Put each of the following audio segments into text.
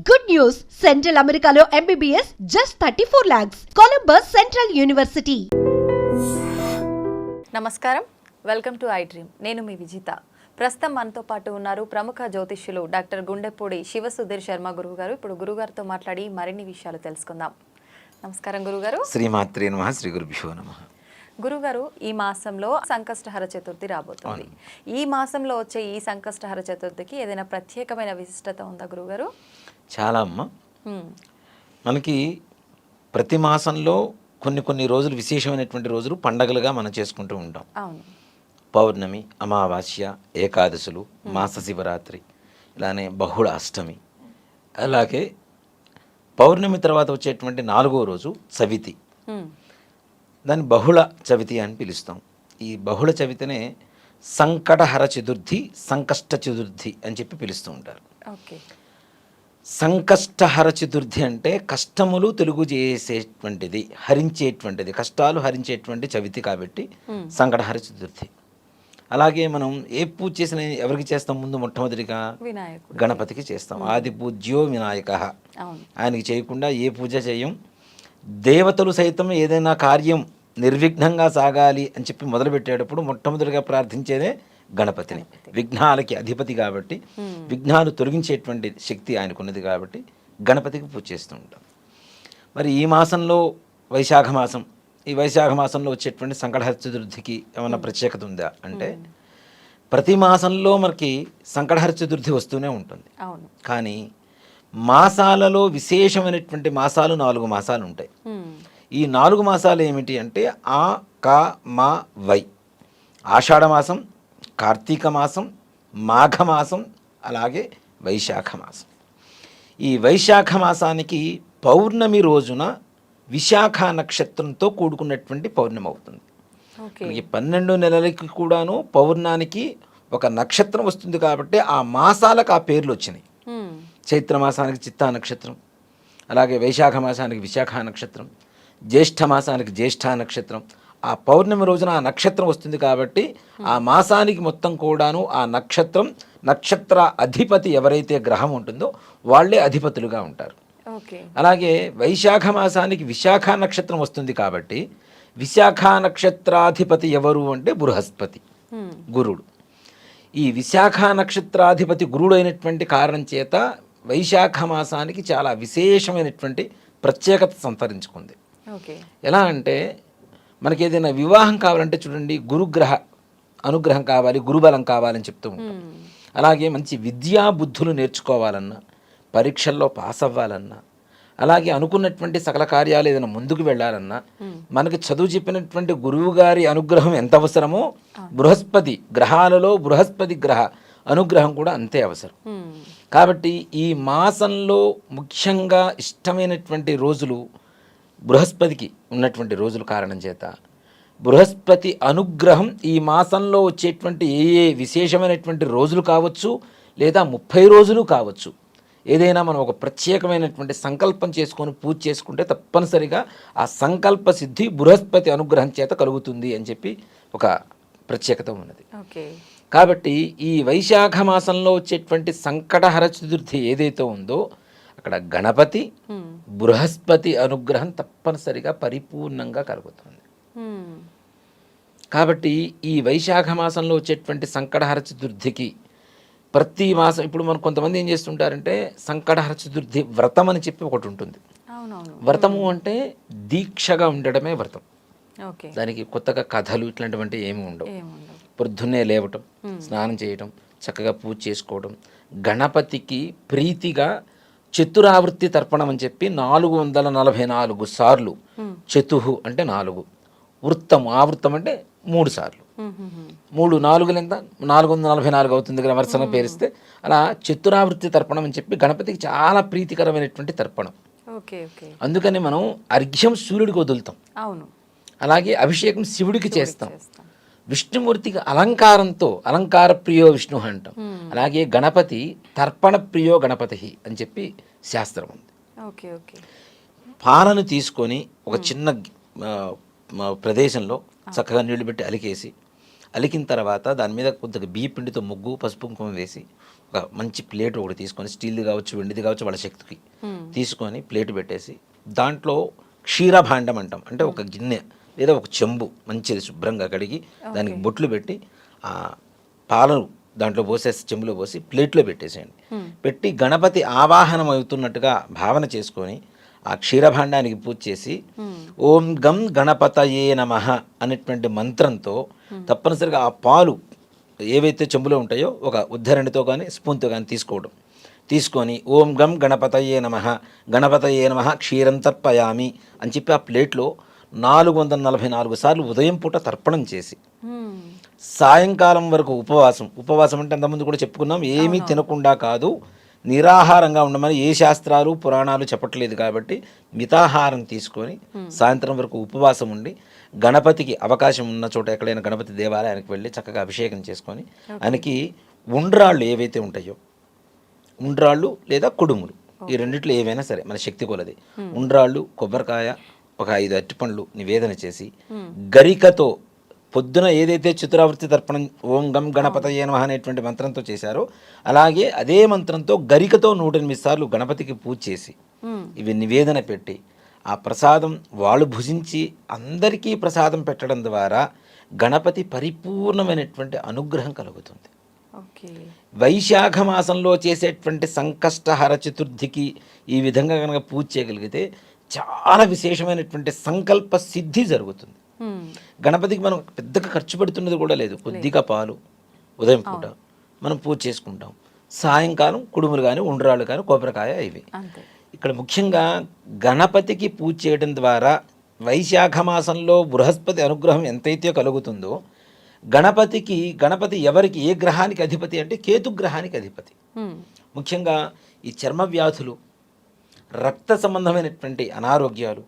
Good news! Central Americano MBBS just 34 lakhs. Columbus Central University. నమస్కారం, welcome to I dream. నేను మీ విజిత. ప్రస్తుతం మనతో పాటు ఉన్నారు ప్రముఖ జ్యోతిష్యులు డాక్టర్ గుండెపూడి శివసుధీర్ శర్మ గురువు గారు. ఇప్పుడు గురుగారితో మాట్లాడి మరిన్ని విషయాలు తెలుసుకుందాం. నమస్కారం గురుగారు. శ్రీమాత్రే నమః, శ్రీ గురుభ్యో నమః. గురుగారు, ఈ మాసంలో సంకష్టహర చతుర్థి రాబోతుంది. ఈ మాసంలో వచ్చే ఈ సంకష్టహర చతుర్థికి ఏదైనా ప్రత్యేకమైన విశిష్టత ఉందా గురుగారు? చాలా అమ్మ, మనకి ప్రతి మాసంలో కొన్ని రోజులు విశేషమైనటువంటి రోజులు పండగలుగా మనం చేసుకుంటూ ఉంటాం. అవును. పౌర్ణమి, అమావాస్య, ఏకాదశులు, మాస శివరాత్రి, ఇలానే బహుళ అష్టమి. అలాగే పౌర్ణమి తర్వాత వచ్చేటువంటి 4వ రోజు చవితి. దాన్ని బహుళ చవితి అని పిలుస్తాం. ఈ బహుళ చవితినే సంకటహర చతుర్థి, సంకష్ట చతుర్థి అని చెప్పి పిలుస్తూ ఉంటారు. ఓకే. సంకష్టహర చతుర్థి అంటే కష్టములు తెలుగు చేసేటువంటిది, హరించేటువంటిది, కష్టాలు హరించేటువంటి చవితి కాబట్టి సంకటహర చతుర్థి. అలాగే మనం ఏ పూజ చేసినా ఎవరికి చేస్తాం? ముందు మొట్టమొదటిగా గణపతికి చేస్తాం. ఆది పూజ్యో వినాయకః. ఆయనకి చేయకుండా ఏ పూజ చేయం. దేవతలు సైతం ఏదైనా కార్యం నిర్విఘ్నంగా సాగాలి అని చెప్పి మొదలుపెట్టేటప్పుడు మొట్టమొదటిగా ప్రార్థించేదే గణపతిని. విఘ్నాలకి అధిపతి కాబట్టి, విఘ్నాలు తొలగించేటువంటి శక్తి ఆయనకున్నది కాబట్టి గణపతికి పూజ చేస్తూ ఉంటాం. మరి ఈ మాసంలో వైశాఖ మాసం, ఈ వైశాఖ మాసంలో వచ్చేటువంటి సంకటహర చతుర్థికి ఏమైనా ప్రత్యేకత ఉందా అంటే, ప్రతి మాసంలో మనకి సంకటహర చతుర్థి వస్తూనే ఉంటుంది. కానీ మాసాలలో విశేషమైనటువంటి మాసాలు 4 మాసాలు ఉంటాయి. ఈ 4 మాసాలు ఏమిటి అంటే ఆ, కా, మా, వై. ఆషాఢమాసం, కార్తీక మాసం, మాఘమాసం, అలాగే వైశాఖ మాసం. ఈ వైశాఖ మాసానికి పౌర్ణమి రోజున విశాఖ నక్షత్రంతో కూడుకున్నటువంటి పౌర్ణమి అవుతుంది. ఈ 12 నెలలకి కూడాను పౌర్ణానికి ఒక నక్షత్రం వస్తుంది కాబట్టి ఆ మాసాలకు ఆ పేర్లు వచ్చినాయి. చైత్రమాసానికి చిత్తా నక్షత్రం, అలాగే వైశాఖ మాసానికి విశాఖ నక్షత్రం, జ్యేష్ఠ మాసానికి జ్యేష్ఠ నక్షత్రం. ఆ పౌర్ణమి రోజున ఆ నక్షత్రం వస్తుంది కాబట్టి ఆ మాసానికి మొత్తం కూడాను ఆ నక్షత్రం, నక్షత్ర అధిపతి ఎవరైతే గ్రహం ఉంటుందో వాళ్ళే అధిపతులుగా ఉంటారు. అలాగే వైశాఖ మాసానికి విశాఖ నక్షత్రం వస్తుంది కాబట్టి విశాఖ నక్షత్రాధిపతి ఎవరు అంటే బృహస్పతి, గురుడు. ఈ విశాఖ నక్షత్రాధిపతి గురుడు అయినటువంటి కారణం చేత వైశాఖ మాసానికి చాలా విశేషమైనటువంటి ప్రత్యేకత సంతరించుకుంది. ఎలా అంటే మనకి ఏదైనా వివాహం కావాలంటే చూడండి, గురుగ్రహ అనుగ్రహం కావాలి, గురుబలం కావాలని చెప్తూ ఉంటాం. అలాగే మంచి విద్యా బుద్ధులు నేర్చుకోవాలన్నా, పరీక్షల్లో పాస్ అవ్వాలన్నా, అలాగే అనుకున్నటువంటి సకల కార్యాలు ఏదైనా ముందుకు వెళ్ళాలన్నా మనకి చదువు చెప్పినటువంటి గురువు గారి అనుగ్రహం ఎంత అవసరమో బృహస్పతి గ్రహాలలో బృహస్పతి గ్రహ అనుగ్రహం కూడా అంతే అవసరం. కాబట్టి ఈ మాసంలో ముఖ్యంగా ఇష్టమైనటువంటి రోజులు బృహస్పతికి ఉన్నటువంటి రోజుల కారణం చేత బృహస్పతి అనుగ్రహం ఈ మాసంలో వచ్చేటువంటి ఏ విశేషమైనటువంటి రోజులు కావచ్చు, లేదా 30 రోజులు కావచ్చు, ఏదైనా మనం ఒక ప్రత్యేకమైనటువంటి సంకల్పం చేసుకొని పూజ చేసుకుంటే తప్పనిసరిగా ఆ సంకల్ప సిద్ధి బృహస్పతి అనుగ్రహం చేత కలుగుతుంది అని చెప్పి ఒక ప్రత్యేకత ఉన్నది. కాబట్టి ఈ వైశాఖ మాసంలో వచ్చేటువంటి సంకటహర చతుర్థి ఏదైతే ఉందో అక్కడ గణపతి, బృహస్పతి అనుగ్రహం తప్పనిసరిగా పరిపూర్ణంగా కలుగుతుంది. కాబట్టి ఈ వైశాఖ మాసంలో వచ్చేటువంటి సంకటహర చతుర్థికి ప్రతి మాసం ఇప్పుడు మనం కొంతమంది ఏం చేస్తుంటారంటే సంకటహర చతుర్థి వ్రతం అని చెప్పి ఒకటి ఉంటుంది. వ్రతము అంటే దీక్షగా ఉండడమే వ్రతం. దానికి కొత్తగా కథలు ఇట్లాంటివంటి ఏమి ఉండవు. పొద్దున్నే లేవటం, స్నానం చేయటం, చక్కగా పూజ చేసుకోవడం, గణపతికి ప్రీతిగా చతురావృత్తి తర్పణం అని చెప్పి 444 సార్లు, చతుహు అంటే 4, వృత్తము ఆవృత్తం అంటే 3 సార్లు, 3 4 ఎంత 444 అవుతుంది కదా వరుసన పేరిస్తే. అలా చతురావృత్తి తర్పణం అని చెప్పి గణపతికి చాలా ప్రీతికరమైనటువంటి తర్పణం. అందుకని మనం అర్ఘ్యం సూర్యుడికి వదులుతాం, అలాగే అభిషేకం శివుడికి చేస్తాం. విష్ణుమూర్తికి అలంకారంతో అలంకార ప్రియో విష్ణు అంటాం. అలాగే గణపతి తర్పణ ప్రియో గణపతి అని చెప్పి శాస్త్రం ఉంది. పాలను తీసుకొని ఒక చిన్న ప్రదేశంలో చక్కగా నీళ్లు పెట్టి అలికేసి, అలికిన తర్వాత దాని మీద కొద్దిగా బియ్య పిండితో ముగ్గు, పసుపు కుంకుమ వేసి ఒక మంచి ప్లేట్ ఒకటి తీసుకొని, స్టీల్ది కావచ్చు వెండిది కావచ్చు వాళ్ళ శక్తికి తీసుకొని ప్లేట్ పెట్టేసి దాంట్లో క్షీరభాండం అంటాం, అంటే ఒక గిన్నె లేదా ఒక చెంబు మంచిది శుభ్రంగా కడిగి దానికి బొట్లు పెట్టి ఆ పాలను దాంట్లో పోసేసి చెంబులో పోసి ప్లేట్లో పెట్టేసేయండి. పెట్టి గణపతి ఆవాహనం అవుతున్నట్టుగా భావన చేసుకొని ఆ క్షీరభాండానికి పూజ చేసి ఓం గం గణపతయే నమః అనేటువంటి మంత్రంతో తప్పనిసరిగా ఆ పాలు ఏవైతే చెంబులో ఉంటాయో ఒక ఉద్ధరణితో కానీ స్పూన్తో కానీ తీసుకొని ఓం గం గణపతయే నమః క్షీరం తర్పయామి అని చెప్పి ఆ ప్లేట్లో 444 సార్లు ఉదయం పూట తర్పణం చేసి సాయంకాలం వరకు ఉపవాసం అంటే అంతకుముందు కూడా చెప్పుకున్నాం, ఏమీ తినకుండా కాదు, నిరాహారంగా ఉండమని ఏ శాస్త్రాలు పురాణాలు చెప్పట్లేదు కాబట్టి మితాహారం తీసుకొని సాయంత్రం వరకు ఉపవాసం ఉండి గణపతికి అవకాశం ఉన్న చోట ఎక్కడైనా గణపతి దేవాలయానికి వెళ్ళి చక్కగా అభిషేకం చేసుకొని ఆయనకి ఉండ్రాళ్ళు ఏవైతే ఉంటాయో ఉండ్రాళ్ళు లేదా కుడుములు ఈ రెండిట్లో ఏవైనా సరే మన శక్తి కొలది ఉండ్రాళ్ళు, కొబ్బరికాయ, ఒక 5 అరటిపండ్లు నివేదన చేసి గరికతో పొద్దున ఏదైతే చతురావృత్తి తర్పణం ఓం గం గణపతయే నమః అనేటువంటి మంత్రంతో చేశారో అలాగే అదే మంత్రంతో గరికతో 108 సార్లు గణపతికి పూజ చేసి ఇవి నివేదన పెట్టి ఆ ప్రసాదం వాళ్ళు భుజించి అందరికీ ప్రసాదం పెట్టడం ద్వారా గణపతి పరిపూర్ణమైనటువంటి అనుగ్రహం కలుగుతుంది. వైశాఖ మాసంలో చేసేటువంటి సంకష్టహర చతుర్థికి ఈ విధంగా కనుక పూజ చేయగలిగితే చాలా విశేషమైనటువంటి సంకల్ప సిద్ధి జరుగుతుంది. గణపతికి మనం పెద్దగా ఖర్చు పెడుతున్నది కూడా లేదు, కొద్దిగా పాలు ఉదయం పూట మనం పూజ చేసుకుంటాం, సాయంకాలం కుడుములు కానీ ఉండ్రాళ్ళు కానీ కొబ్బరికాయ ఇవి. ఇక్కడ ముఖ్యంగా గణపతికి పూజ చేయడం ద్వారా వైశాఖ మాసంలో బృహస్పతి అనుగ్రహం ఎంతైతే కలుగుతుందో గణపతి ఎవరికి ఏ గ్రహానికి అధిపతి అంటే కేతు గ్రహానికి అధిపతి. ముఖ్యంగా ఈ చర్మ వ్యాధులు, రక్త సంబంధమైనటువంటి అనారోగ్యాలు,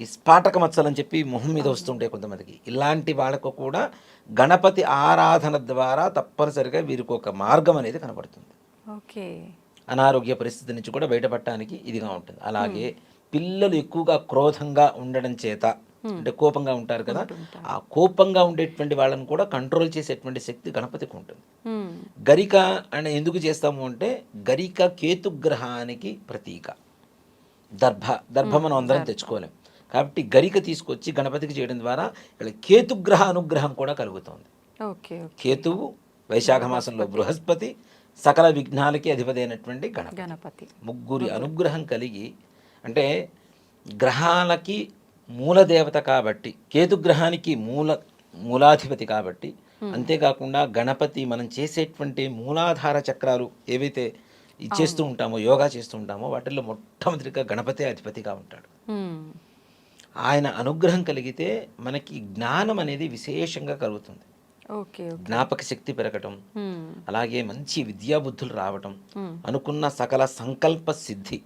ఈ స్పాటక మచ్చలు అని చెప్పి మొహం మీద వస్తుంటాయి కొంతమందికి, ఇలాంటి వాళ్ళకు కూడా గణపతి ఆరాధన ద్వారా తప్పనిసరిగా వీరికి ఒక మార్గం అనేది కనబడుతుంది. అనారోగ్య పరిస్థితి నుంచి కూడా బయటపడటానికి ఇదిగా ఉంటుంది. అలాగే పిల్లలు ఎక్కువగా క్రోధంగా ఉండడం చేత, అంటే కోపంగా ఉంటారు కదా, ఆ కోపంగా ఉండేటువంటి వాళ్ళని కూడా కంట్రోల్ చేసేటువంటి శక్తి గణపతికి ఉంటుంది. గరిక అని ఎందుకు చేస్తాము అంటే గరిక కేతు గ్రహానికి ప్రతీక. దర్భ మనం అందరం తెచ్చుకోలేం కాబట్టి గరిక తీసుకొచ్చి గణపతికి చేయడం ద్వారా ఇక్కడ కేతుగ్రహ అనుగ్రహం కూడా కలుగుతుంది. కేతువు వైశాఖ మాసంలో బృహస్పతి, సకల విఘ్నాలకి అధిపతి అయినటువంటి గణపతి, ముగ్గురి అనుగ్రహం కలిగి, అంటే గ్రహాలకి మూల దేవత కాబట్టి కేతుగ్రహానికి మూలాధిపతి కాబట్టి, అంతేకాకుండా గణపతి మనం చేసేటువంటి మూలాధార చక్రాలు ఏవైతే చేస్తూ ఉంటామో, యోగా చేస్తూ ఉంటామో వాటిల్లో మొట్టమొదటిగా గణపతి అధిపతిగా ఉంటాడు. ఆయన అనుగ్రహం కలిగితే మనకి జ్ఞానం అనేది విశేషంగా కలుగుతుంది. జ్ఞాపక శక్తి పెరగటం, అలాగే మంచి విద్యాబుద్ధులు రావటం, అనుకున్న సకల సంకల్ప సిద్ధి.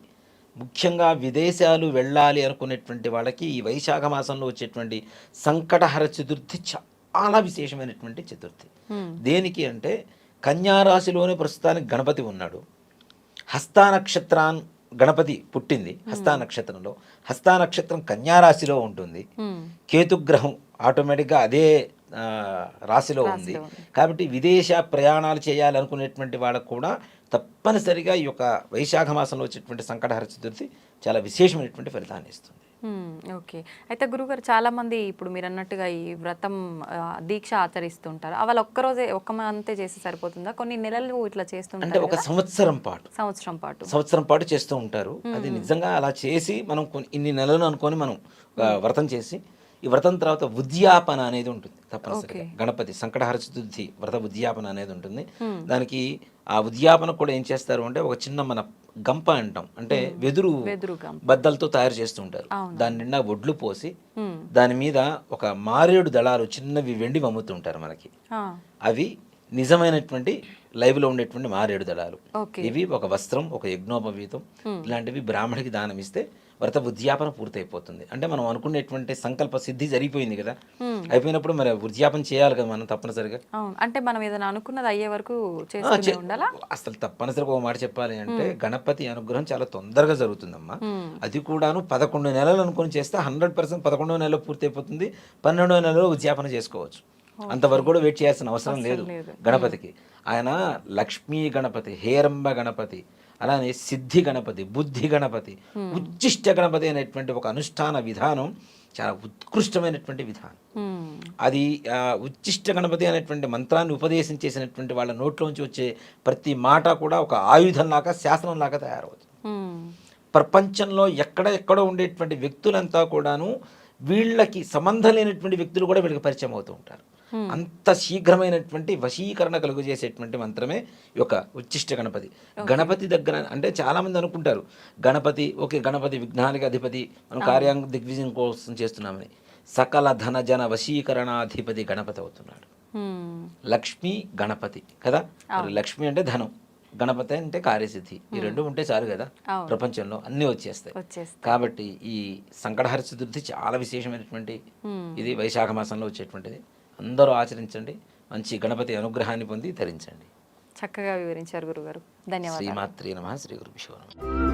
ముఖ్యంగా విదేశాలు వెళ్ళాలి అనుకునేటువంటి వాళ్ళకి ఈ వైశాఖ మాసంలో వచ్చేటువంటి సంకటహర చతుర్థి చాలా విశేషమైనటువంటి చతుర్థి. దేనికి అంటే కన్యారాశిలోనే ప్రస్తుతానికి గణపతి ఉన్నాడు. హస్తా నక్షత్రాన్ గణపతి పుట్టింది హస్తా నక్షత్రంలో, హస్తా నక్షత్రం కన్యారాశిలో ఉంటుంది, కేతుగ్రహం ఆటోమేటిక్గా అదే రాశిలో ఉంది. కాబట్టి విదేశ ప్రయాణాలు చేయాలనుకునేటువంటి వాళ్ళకు కూడా తప్పనిసరిగా ఈ యొక్క వైశాఖ మాసంలో వచ్చేటువంటి సంకటహర చతుర్థి చాలా విశేషమైనటువంటి ఫలితాన్ని ఇస్తుంది. ఓకే. అయితే గురుగారు, చాలా మంది ఇప్పుడు మీరు అన్నట్టుగా ఈ వ్రతం దీక్ష ఆచరిస్తుంటారు, వాళ్ళు ఒక్కరోజే ఒక్క మంతే చేస్తే సరిపోతుందా? కొన్ని నెలలు ఇట్లా చేస్తుంటారు, అంటే ఒక సంవత్సరం పాటు చేస్తూ ఉంటారు. అది నిజంగా అలా చేసి మనం ఇన్ని నెలలు అనుకొని మనం వ్రతం చేసి, ఈ వ్రతం తర్వాత ఉద్యాపన అనేది ఉంటుంది తప్పనిసరిగా. గణపతి సంకటహర చతుర్థి వ్రత ఉద్యాపన అనేది ఉంటుంది. దానికి ఆ ఉద్యాపన కూడా ఏం చేస్తారు అంటే ఒక చిన్న మన గంప అంటాం, అంటే వెదురు బద్దలతో తయారు చేస్తూ ఉంటారు. దాని నిండా ఒడ్లు పోసి దాని మీద ఒక మారేడు దళాలు చిన్నవి వెండి అమ్ముతుంటారు మనకి. అవి నిజమైనటువంటి లైవ్ లో ఉండేటువంటి మారేడు దళాలు. ఇవి ఒక వస్త్రం, ఒక యజ్ఞోపవీతం ఇలాంటివి బ్రాహ్మడికి దానం ఇస్తే వ్రత ఉద్యాపన పూర్తయిపోతుంది. అంటే మనం అనుకునేటువంటి సంకల్ప సిద్ధి జరిగిపోయింది కదా, అయిపోయినప్పుడు మరి ఉద్యాపన చేయాలి కదా మనం తప్పనిసరిగా. అంటే మనం ఏదైనా అనుకున్నది అయ్యే వరకు అసలు తప్పనిసరిగా ఒక మాట చెప్పాలి అంటే గణపతి అనుగ్రహం చాలా తొందరగా జరుగుతుందమ్మా. అది కూడాను 11 నెలలు అనుకుని చేస్తే 100% 11వ నెలలో పూర్తయిపోతుంది. 12వ నెలలో ఉద్యాపన చేసుకోవచ్చు. అంతవరకు కూడా వెయిట్ చేయాల్సిన అవసరం లేదు గణపతికి. ఆయన లక్ష్మీ గణపతి, హేరంబ గణపతి, అలానే సిద్ధి గణపతి, బుద్ధి గణపతి, ఉచ్చిష్ట గణపతి అనేటువంటి ఒక అనుష్ఠాన విధానం చాలా ఉత్కృష్టమైనటువంటి విధానం. అది ఉచ్చిష్ట గణపతి అనేటువంటి మంత్రాన్ని ఉపదేశం చేసినటువంటి వాళ్ళ నోట్లోంచి వచ్చే ప్రతి మాట కూడా ఒక ఆయుధంలాగా, శాసనంలాగా తయారవుతుంది. ప్రపంచంలో ఎక్కడో ఉండేటువంటి వ్యక్తులంతా కూడాను వీళ్ళకి సంబంధం లేనటువంటి వ్యక్తులు కూడా వీళ్ళకి పరిచయం అవుతూ ఉంటారు. అంత శీఘ్రమైనటువంటి వశీకరణ కలుగజేసేటువంటి మంత్రమే ఈ యొక్క ఉచ్చిష్ట గణపతి. గణపతి దగ్గర అంటే చాలామంది అనుకుంటారు గణపతి గణపతి విఘ్నానికి అధిపతి, మనం కార్యాంగ దిగ్విజయం కోసం చేస్తున్నామని. సకల ధన జన వశీకరణాధిపతి గణపతి అవుతున్నాడు. లక్ష్మీ గణపతి కదా. మరి లక్ష్మి అంటే ధనం, గణపతి అంటే కార్యసిద్ధి. ఈ రెండు ఉంటే చాలు కదా, ప్రపంచంలో అన్నీ వచ్చేస్తాయి. కాబట్టి ఈ సంకటహర చతుర్థి చాలా విశేషమైనటువంటి ఇది, వైశాఖ మాసంలో వచ్చేటువంటిది. అందరూ ఆచరించండి, మంచి గణపతి అనుగ్రహాన్ని పొంది ధరించండి. చక్కగా వివరించారు గురుగారు. ధన్యవాదాలు. శ్రీమాత్రే నమః. శ్రీ గురుభ్యో నమః.